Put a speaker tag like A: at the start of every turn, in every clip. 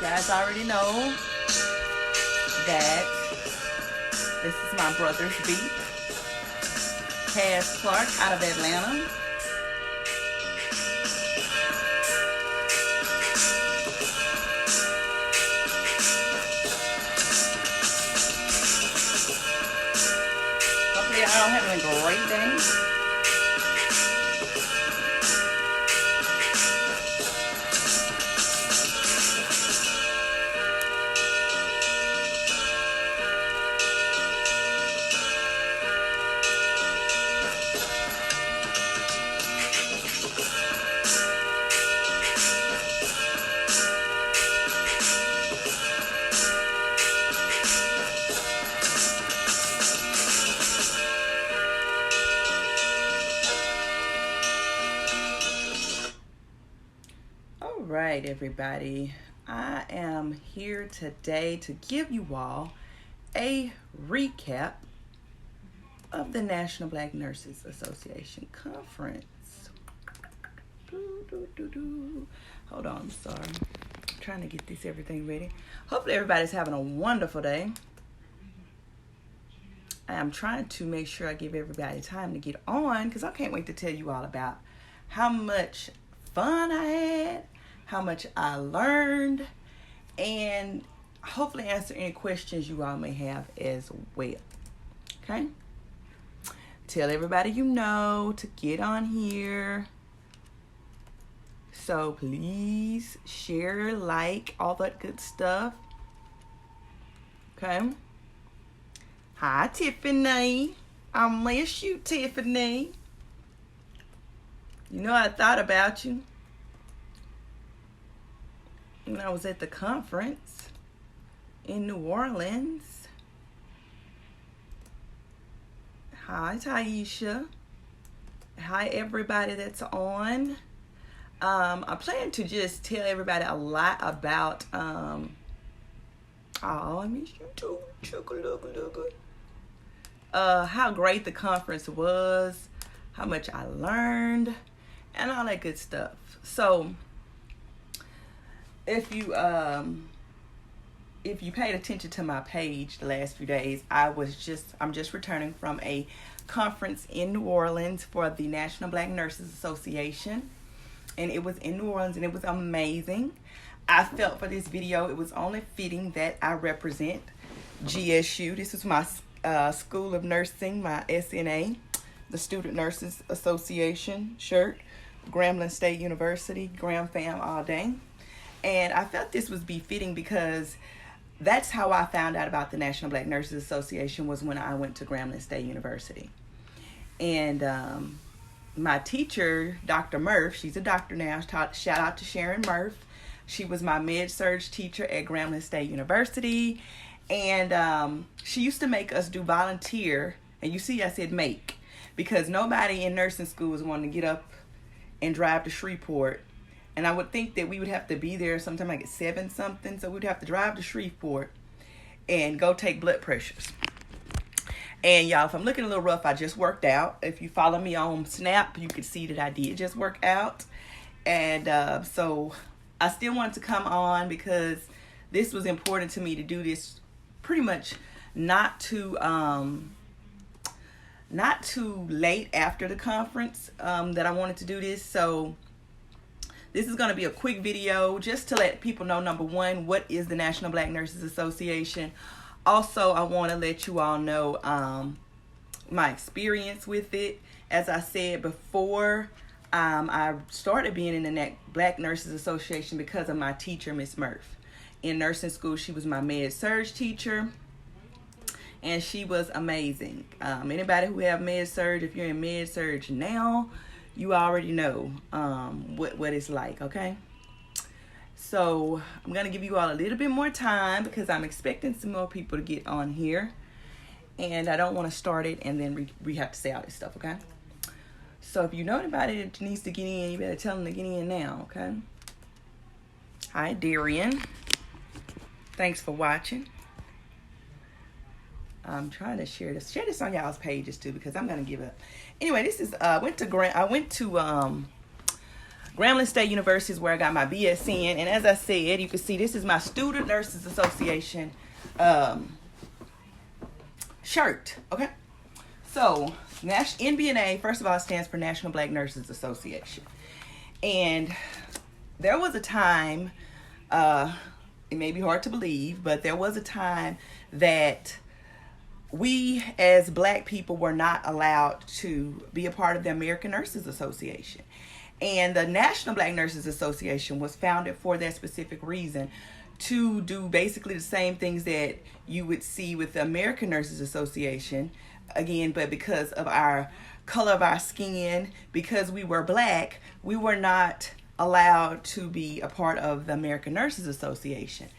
A: guys already know that this is my brother's beat. Cass Clark out of Atlanta. Hopefully y'all having a great day. Alright, everybody, I am here today to give you all a recap of the National Black Nurses Association Conference. Hold on, I'm sorry. I'm trying to get everything ready. Hopefully everybody's having a wonderful day. I am trying to make sure I give everybody time to get on because I can't wait to tell you all about how much fun I had, how much I learned, and hopefully answer any questions you all may have as well. Okay? Tell everybody you know to get on here. So please share, like, all that good stuff. Okay? Hi, Tiffany. I miss you, Tiffany. You know, I thought about you when I was at the conference in New Orleans. Hi, Taisha. Hi, everybody that's on. I plan to just tell everybody a lot about, oh, I miss you too. How great the conference was, how much I learned, and all that good stuff. So, if you paid attention to my page the last few days, I'm just returning from a conference in New Orleans for the National Black Nurses Association, and it was in New Orleans, and it was amazing. I felt for this video it was only fitting that I represent GSU. This is my School of Nursing, my SNA, the Student Nurses Association shirt, Grambling State University, Graham fam all day. And I felt this was befitting because that's how I found out about the National Black Nurses Association, was when I went to Grambling State University. And my teacher, Dr. Murph, she's a doctor now. Shout out to Sharon Murph. She was my med-surg teacher at Grambling State University. And she used to make us do volunteer. And you see, I said make, because nobody in nursing school was wanting to get up and drive to Shreveport. And I would think that we would have to be there sometime like at 7 something. So we'd have to drive to Shreveport and go take blood pressures. And y'all, if I'm looking a little rough, I just worked out. If you follow me on Snap, you could see that I did just work out. And so I still wanted to come on because this was important to me to do this pretty much not too late after the conference that I wanted to do this. So this is going to be a quick video just to let people know, number one, what is the National Black Nurses Association. Also, I want to let you all know my experience with it. As I said before, I started being in the Black Nurses Association because of my teacher, Miss Murph. In nursing school, she was my med-surg teacher, and she was amazing. Anybody who have med-surg, if you're in med-surg now, you already know what it's like, okay? So I'm going to give you all a little bit more time because I'm expecting some more people to get on here. And I don't want to start it and then we have to say all this stuff, okay? So if you know anybody that needs to get in, you better tell them to get in now, okay? Hi, Darian. Thanks for watching. I'm trying to share this on y'all's pages too, because I'm gonna give it. Anyway, this is I went to Grambling State University is where I got my BS in. And as I said, you can see this is my Student Nurses Association shirt. Okay. So, NBNA, first of all, stands for National Black Nurses Association. And there was a time, it may be hard to believe, but there was a time that we as black people were not allowed to be a part of the American Nurses Association. And the National Black Nurses Association was founded for that specific reason, to do basically the same things that you would see with the American Nurses Association. Again, but because of our color of our skin, because we were black, we were not allowed to be a part of the American Nurses Association.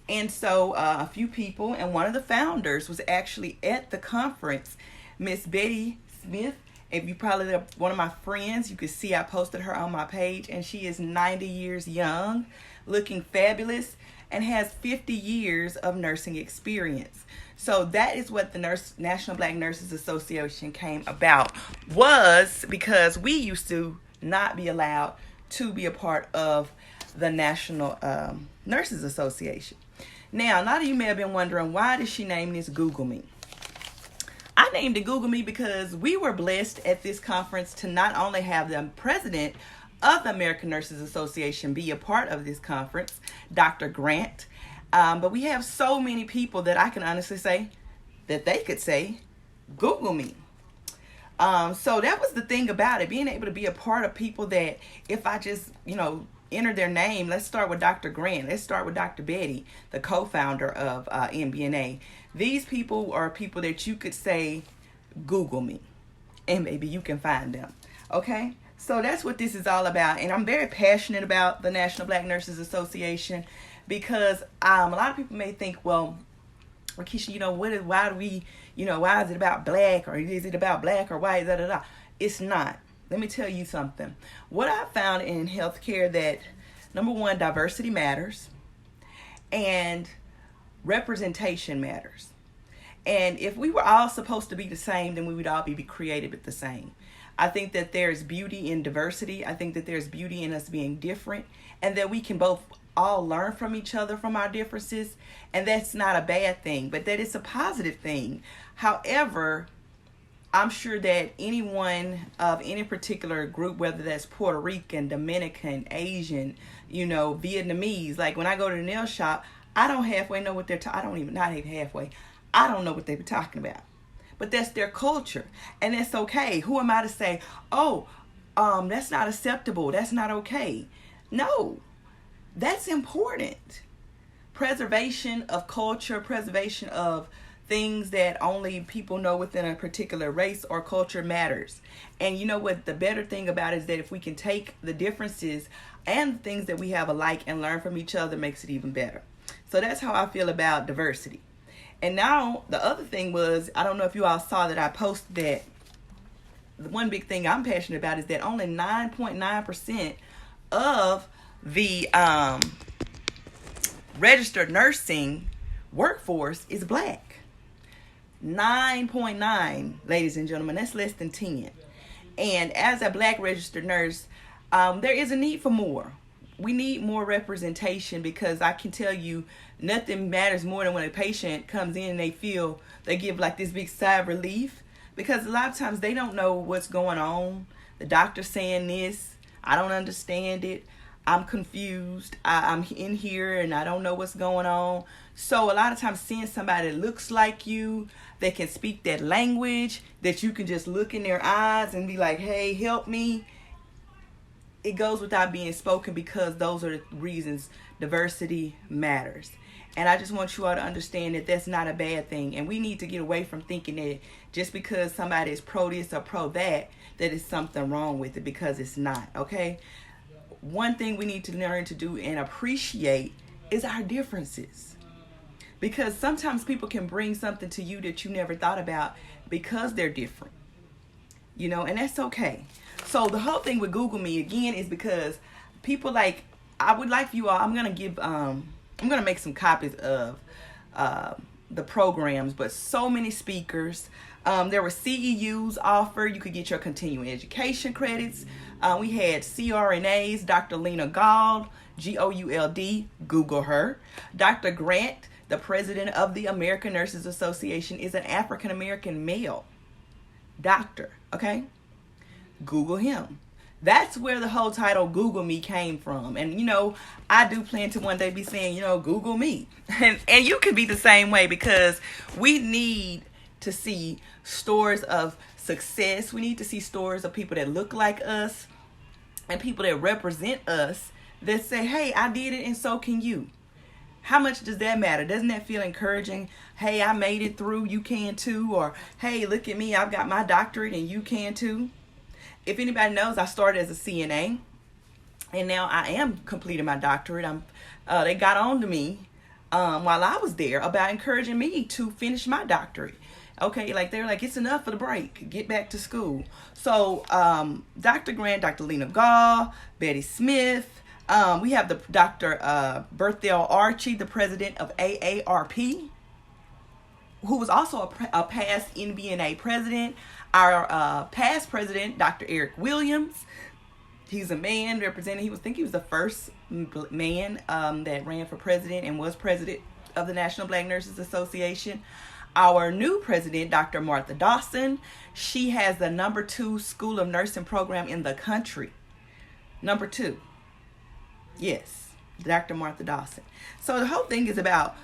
A: And so a few people, and one of the founders was actually at the conference, Miss Betty Smith. If you probably one of my friends, you could see I posted her on my page, and she is 90 years young, looking fabulous, and has 50 years of nursing experience. So that is what the National Black Nurses Association came about, was because we used to not be allowed to be a part of the National Nurses Association. Now, a lot of you may have been wondering, why did she name this Google Me? I named it Google Me because we were blessed at this conference to not only have the president of the American Nurses Association be a part of this conference, Dr. Grant, but we have so many people that I can honestly say that they could say, Google me. So that was the thing about it, being able to be a part of people that if I just, enter their name. Let's start with Dr. Grant. Let's start with Dr. Betty, the co-founder of NBNA. These people are people that you could say, Google me, and maybe you can find them. Okay? So that's what this is all about. And I'm very passionate about the National Black Nurses Association because a lot of people may think, well, RNRickesha, why is it about black, or is it about black, or why is that? It's not. Let me tell you something. What I found in healthcare, that number one, diversity matters, and representation matters. And if we were all supposed to be the same, then we would all be created the same. I think that there's beauty in diversity. I think that there's beauty in us being different, and that we can both all learn from each other from our differences. And that's not a bad thing, but that it's a positive thing. However, I'm sure that anyone of any particular group, whether that's Puerto Rican, Dominican, Asian, Vietnamese, like when I go to the nail shop, I don't halfway know what they're not even halfway. I don't know what they were talking about. But that's their culture, and that's okay. Who am I to say, that's not acceptable, that's not okay? No, that's important. Preservation of culture, preservation of things that only people know within a particular race or culture matters. And you know what? The better thing about it is that if we can take the differences and things that we have alike and learn from each other, makes it even better. So that's how I feel about diversity. And now the other thing was, I don't know if you all saw that I posted that the one big thing I'm passionate about is that only 9.9% of the registered nursing workforce is black. 9.9, ladies and gentlemen, that's less than 10. And as a black registered nurse, there is a need for more. We need more representation, because I can tell you nothing matters more than when a patient comes in and they give like this big sigh of relief, because a lot of times they don't know what's going on. The doctor's saying this, I don't understand it, I'm confused, I'm in here and I don't know what's going on. So a lot of times seeing somebody that looks like you, that can speak that language, that you can just look in their eyes and be like, hey, help me, it goes without being spoken, because those are the reasons diversity matters. And I just want you all to understand that that's not a bad thing. And we need to get away from thinking that just because somebody is pro this or pro that, that is something wrong with it, because it's not, okay? One thing we need to learn to do and appreciate is our differences. Because sometimes people can bring something to you that you never thought about because they're different. And that's okay. So the whole thing with Google Me, again, is because people I would like for you all, I'm going to make some copies of the programs, but so many speakers, There were CEUs offered. You could get your continuing education credits. We had CRNAs, Dr. Lena Gould, Gould, Google her. Dr. Grant, the president of the American Nurses Association, is an African-American male doctor, okay? Google him. That's where the whole title Google Me came from. And, I do plan to one day be saying, Google me. And you can be the same way, because we need to see stories of success. We need to see stories of people that look like us and people that represent us that say, hey, I did it and so can you. How much does that matter? Doesn't that feel encouraging? Hey, I made it through, you can too. Or, hey, look at me, I've got my doctorate and you can too. If anybody knows, I started as a CNA, and now I am completing my doctorate. They got on to me while I was there about encouraging me to finish my doctorate. Okay, they're like, it's enough for the break. Get back to school. So Dr. Grant, Dr. Lena Gould, Betty Smith. We have the Dr. Berthel Archie, the president of AARP, who was also a past NBNA president. Our past president, Dr. Eric Williams, he's a man representing, he was the first man that ran for president and was president of the National Black Nurses Association. Our new president, Dr. Martha Dawson, she has the number 2 School of Nursing program in the country. Number 2. Yes, Dr. Martha Dawson. So the whole thing is about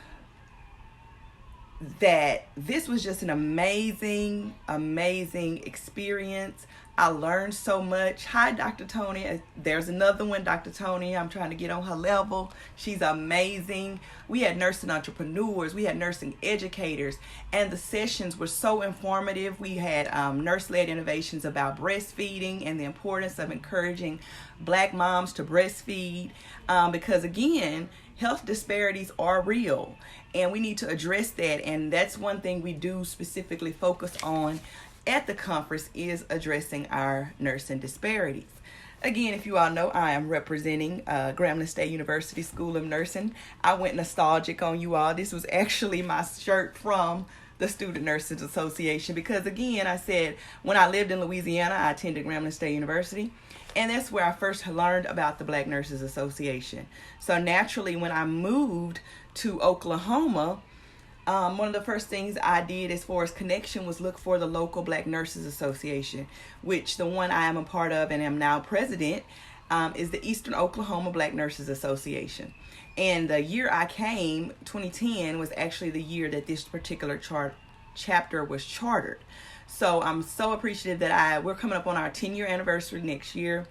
A: that this was just an amazing experience. I learned so much. Hi, Dr. Tony. There's another one, Dr. Tony. I'm trying to get on her level. She's amazing. We had nursing entrepreneurs. We had nursing educators. And the sessions were so informative. We had nurse-led innovations about breastfeeding and the importance of encouraging Black moms to breastfeed. Because, again, health disparities are real. And we need to address that. And that's one thing we do specifically focus on at the conference, is addressing our nursing disparities. Again, if you all know, I am representing Grambling State University School of Nursing. I went nostalgic on you all. This was actually my shirt from the Student Nurses Association, because again, I said when I lived in Louisiana, I attended Grambling State University, and that's where I first learned about the Black Nurses Association. So naturally, when I moved to Oklahoma, one of the first things I did as far as connection was look for the local Black Nurses Association, which the one I am a part of and am now president is the Eastern Oklahoma Black Nurses Association. And the year I came, 2010, was actually the year that this particular chapter was chartered. So I'm so appreciative that we're coming up on our 10-year anniversary next year.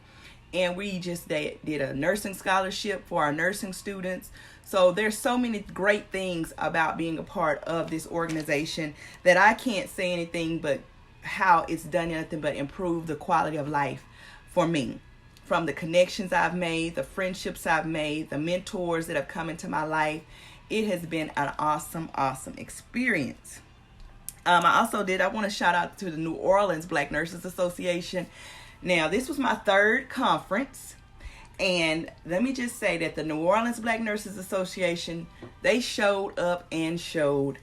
A: And we just did a nursing scholarship for our nursing students. So there's so many great things about being a part of this organization that I can't say anything but how it's done anything but improve the quality of life for me. From the connections I've made, the friendships I've made, the mentors that have come into my life, it has been an awesome experience. I want to shout out to the New Orleans Black Nurses Association. Now, this was my 3rd conference, and let me just say that the New Orleans Black Nurses Association, they showed up and showed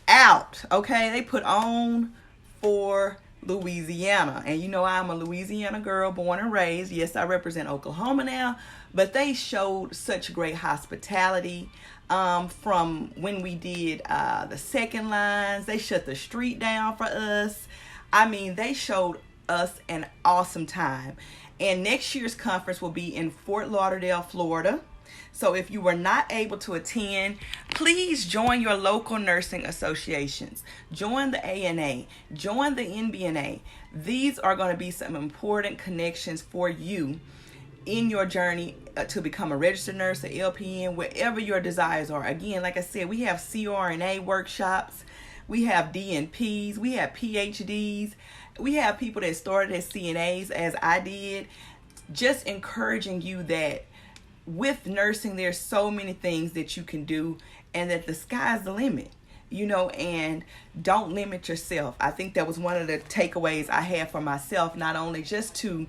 A: out, okay? They put on for Louisiana, and I'm a Louisiana girl, born and raised. Yes, I represent Oklahoma now, but they showed such great hospitality. From when we did the second lines, they shut the street down for us. I mean, they showed us an awesome time. And next year's conference will be in Fort Lauderdale, Florida. So if you were not able to attend, please join your local nursing associations. Join the ANA. Join the NBNA. These are going to be some important connections for you in your journey to become a registered nurse, an LPN, wherever your desires are. Again, like I said, we have CRNA workshops. We have DNPs. We have PhDs. We have people that started as CNAs, as I did, just encouraging you that with nursing, there's so many things that you can do, and that the sky's the limit, and don't limit yourself. I think that was one of the takeaways I had for myself, not only just to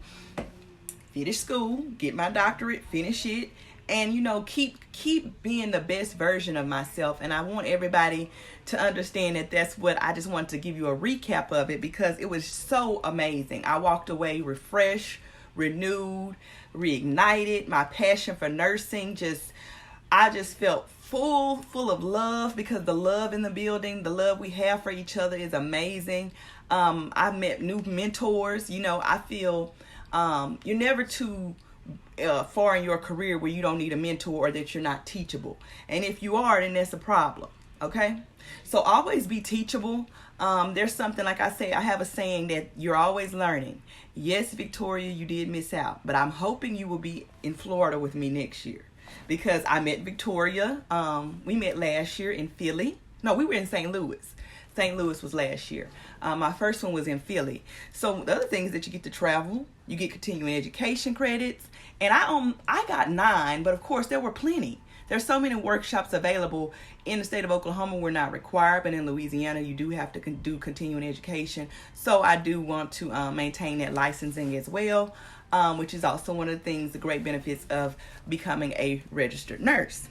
A: finish school, get my doctorate, finish it, and keep being the best version of myself. And I want everybody to understand that that's what I just wanted to give you a recap of it, because it was so amazing. I walked away refreshed, renewed, reignited. My passion for nursing, I just felt full of love, because the love in the building, the love we have for each other is amazing. I've met new mentors. I feel you're never too far in your career where you don't need a mentor or that you're not teachable. And if you are, then that's a problem. Okay? So always be teachable. There's something, like I say, I have a saying that you're always learning. Yes, Victoria, you did miss out, but I'm hoping you will be in Florida with me next year, because I met Victoria. We met last year in Philly. No, we were in St. Louis. St. Louis was last year. My first one was in Philly. So the other thing is that you get to travel, you get continuing education credits, and I got 9, but of course there were plenty. There's so many workshops available. In the state of Oklahoma, we're not required, but in Louisiana, you do have to do continuing education. So I do want to maintain that licensing as well, which is also one of the things, the great benefits of becoming a registered nurse.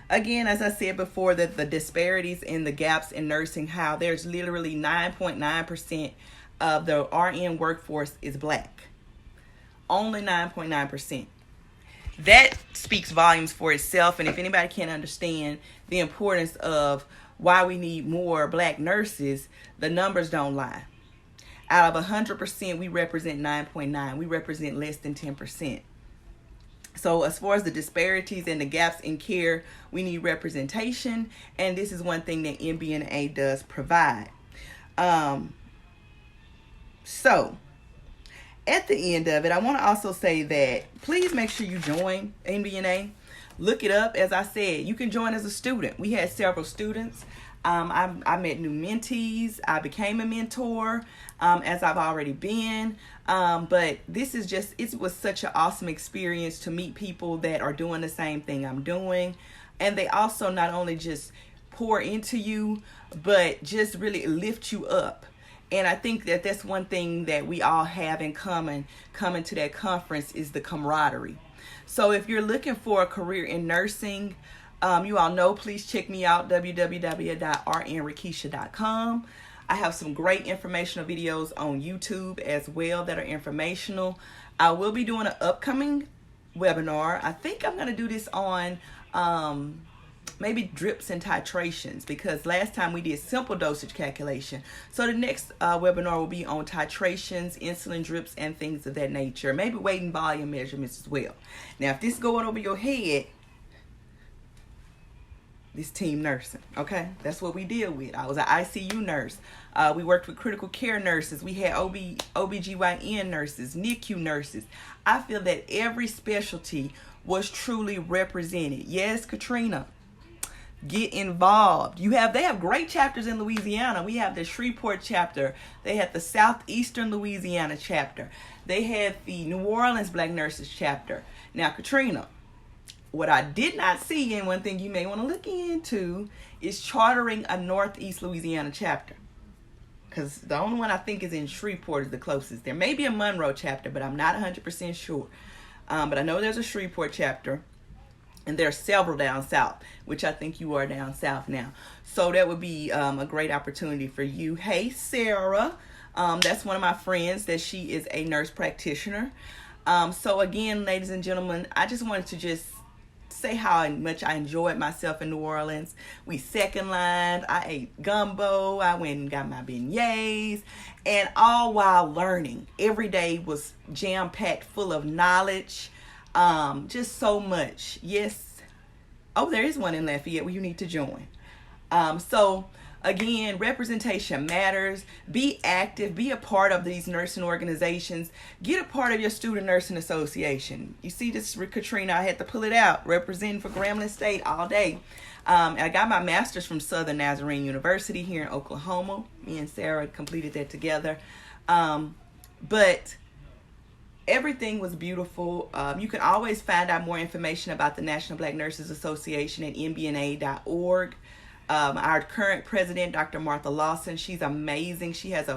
A: Again, as I said before, that the disparities in the gaps in nursing, how there's literally 9.9% of the RN workforce is Black. Only 9.9%. That speaks volumes for itself. And if anybody can't understand the importance of why we need more Black nurses, the numbers don't lie. Out of 100%, we represent 9.9. We represent less than 10%. So as far as the disparities and the gaps in care, we need representation. And this is one thing that NBNA does provide. So at the end of it, I want to also say that please make sure you join NBNA. Look it up. As I said, you can join as a student. We had several students. I met new mentees. I became a mentor, as I've already been. But this is it was such an awesome experience to meet people that are doing the same thing I'm doing. And they also not only just pour into you, but just really lift you up. And I think that that's one thing that we all have in common coming to that conference is the camaraderie. So if you're looking for a career in nursing, you all know, please check me out, www.RNRickesha.com. I have some great informational videos on YouTube as well that are informational. I will be doing an upcoming webinar. I think I'm going to do this on maybe drips and titrations, because last time we did simple dosage calculation. So the next webinar will be on titrations, insulin drips, and things of that nature. Maybe weight and volume measurements as well. Now, if this is going over your head, this team nursing, okay? That's what we deal with. I was an ICU nurse. We worked with critical care nurses. We had OBGYN nurses, NICU nurses. I feel that every specialty was truly represented. Yes, Katrina. Get involved. They have great chapters in Louisiana. We have the Shreveport chapter. They had the Southeastern Louisiana chapter. They had the New Orleans Black Nurses chapter. Now, Katrina, what I did not see, and one thing you may want to look into, is chartering a Northeast Louisiana chapter. Because the only one I think is in Shreveport is the closest. There may be a Monroe chapter, but I'm not 100% sure. But I know there's a Shreveport chapter. And there are several down south, which I think you are down south now. So that would be a great opportunity for you. Hey, Sarah. That's one of my friends that she is a nurse practitioner. So again, ladies and gentlemen, I just wanted to just say how much I enjoyed myself in New Orleans. We second lined. I ate gumbo. I went and got my beignets. And all while learning. Every day was jam-packed full of knowledge. Just so much. Yes. Oh, there is one in Lafayette where you need to join. So again, representation matters. Be active. Be a part of these nursing organizations. Get a part of your student nursing association. You see this, Katrina, I had to pull it out. Representing for Grambling State all day. I got my master's from Southern Nazarene University here in Oklahoma. Me and Sarah completed that together. But everything was beautiful. You can always find out more information about the National Black Nurses Association at nbna.org. Our current president, Dr. Martha Lawson, she's amazing. She has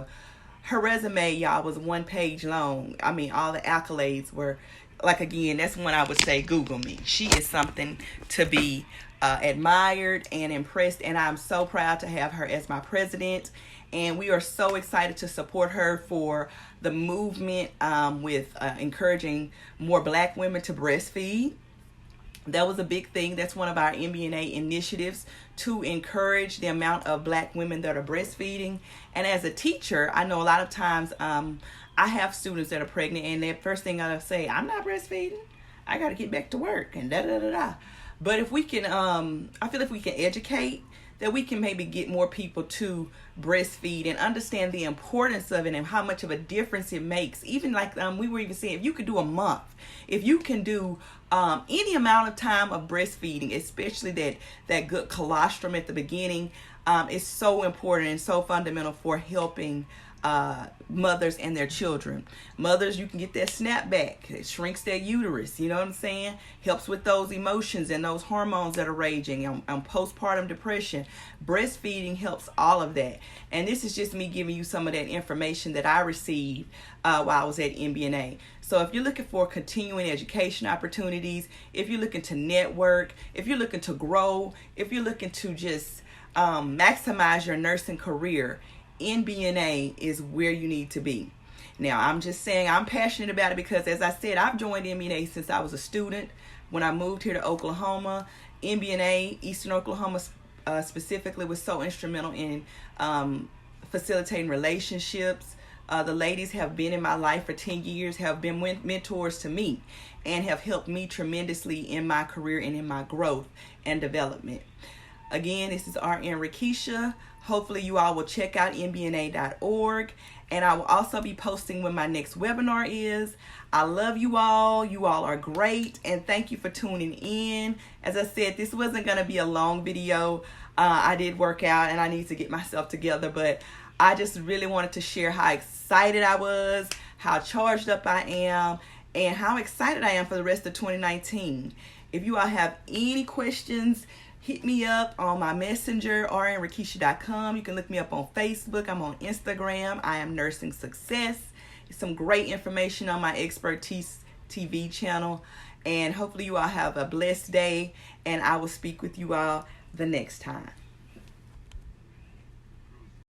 A: her resume, y'all, was 1 page long. I mean, all the accolades were like, again, that's when I would say Google me. She is something to be admired and impressed, and I'm so proud to have her as my president. And we are so excited to support her for the movement with encouraging more Black women to breastfeed. That was a big thing. That's one of our NBNA initiatives, to encourage the amount of Black women that are breastfeeding. And as a teacher, I know a lot of times I have students that are pregnant, and the first thing I'll say, I'm not breastfeeding. I got to get back to work, and da-da-da-da. But if we can, I feel if we can educate, that we can maybe get more people to breastfeed and understand the importance of it and how much of a difference it makes. Even like we were even saying, if you could do a month, if you can do any amount of time of breastfeeding, especially that good colostrum at the beginning, is so important and so fundamental for helping mothers and their children. Mothers, you can get that snapback. It shrinks their uterus, you know what I'm saying? Helps with those emotions and those hormones that are raging on postpartum depression. Breastfeeding helps all of that. And this is just me giving you some of that information that I received while I was at NBNA. So if you're looking for continuing education opportunities, if you're looking to network, if you're looking to grow, if you're looking to just maximize your nursing career, NBNA is where you need to be. Now, I'm just saying I'm passionate about it because, as I said, I've joined NBNA since I was a student. When I moved here to Oklahoma, NBNA, Eastern Oklahoma specifically, was so instrumental in facilitating relationships. The ladies have been in my life for 10 years, have been mentors to me, and have helped me tremendously in my career and in my growth and development. Again, this is RNRickesha. Hopefully you all will check out nbna.org, and I will also be posting when my next webinar is. I love you all. You all are great, and thank you for tuning in. As I said, this wasn't going to be a long video. I did work out and I need to get myself together, but I just really wanted to share how excited I was, how charged up I am, and how excited I am for the rest of 2019. If you all have any questions, hit me up on my messenger, rnrickesha.com. You can look me up on Facebook. I'm on Instagram. I am Nursing Success. Some great information on my Expertise TV channel. And hopefully you all have a blessed day, and I will speak with you all the next time.